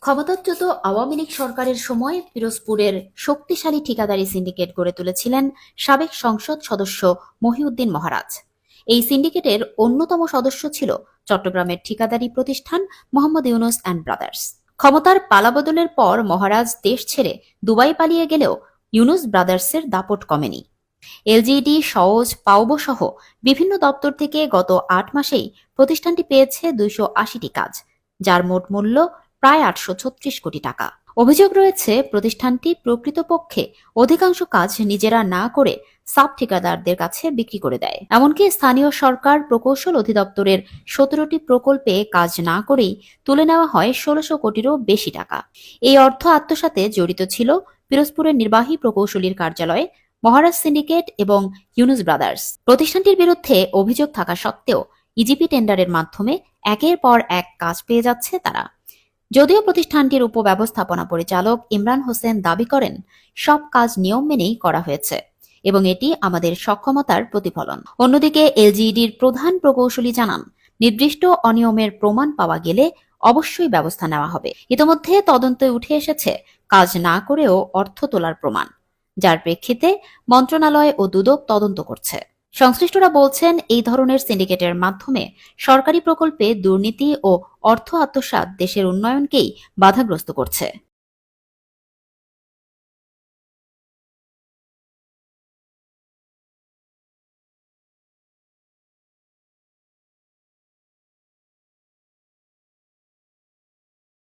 ক্ষমতাচ্যুত আওয়ামী লীগ সরকারের সময় পিরোজপুরের শক্তিশালী ঠিকাদারি সিন্ডিকেট গড়ে তুলেছিলেন সাবেক সংসদ সদস্য মহিউদ্দিন মহারাজ। এই সিন্ডিকেটের অন্যতম সদস্য ছিল চট্টগ্রামের ঠিকাদারি প্রতিষ্ঠান মোহাম্মদ ইউনুস অ্যান্ড ব্রাদার্স। ক্ষমতার পালাবদলের পর মহারাজ দেশ ছেড়ে দুবাই পালিয়ে গেলেও ইউনুস ব্রাদার্সের দাপট কমেনি। এলজিইডি, সওজ, পাওবো সহ বিভিন্ন দপ্তর থেকে গত ৮ মাসেই প্রতিষ্ঠানটি পেয়েছে ২৮০টি কাজ, যার মোট মূল্য প্রায় ৮৩৬ কোটি টাকা। অভিযোগ রয়েছে প্রতিষ্ঠানটি প্রকৃতপক্ষে অধিকাংশ কাজ নিজেরা না করে সাব ঠিকাদারদের কাছে বিক্রি করে দেয়। এমনকি স্থানীয় সরকার প্রকৌশল অধিদপ্তরের ১৭টি প্রকল্পে কাজ না করেই তুলে নেওয়া হয় ১৬০০ কোটিরও বেশি টাকা। এই অর্থ আত্মসাতে জড়িত ছিল পিরোজপুরের নির্বাহী প্রকৌশলীর কার্যালয়ে মহারাজ সিন্ডিকেট এবং ইউনুস ব্রাদার্স। প্রতিষ্ঠানটির বিরুদ্ধে অভিযোগ থাকা সত্ত্বেও ইজিপি টেন্ডারের মাধ্যমে একের পর এক কাজ পেয়ে যাচ্ছে তারা। যদিও প্রতিষ্ঠানটির উপব্যবস্থাপনা পরিচালক ইমরান হোসেন দাবি করেন, সব কাজ নিয়ম মেনেই করা হয়েছে এবং এটি আমাদের সক্ষমতার প্রতিফলন। অন্যদিকে এলজিইডির প্রধান প্রকৌশলী জানান, নির্দিষ্ট অনিয়মের প্রমাণ পাওয়া গেলে অবশ্যই ব্যবস্থা নেওয়া হবে। ইতোমধ্যে তদন্তে উঠে এসেছে কাজ না করেও অর্থ তোলার প্রমাণ, যার প্রেক্ষিতে মন্ত্রণালয় ও দুদক তদন্ত করছে। সংশ্লিষ্টরা বলছেন, এই ধরনের সিন্ডিকেটের মাধ্যমে সরকারি প্রকল্পে দুর্নীতি ও অর্থ আত্মসাৎ দেশের উন্নয়নকেই বাধাগ্রস্ত করছে।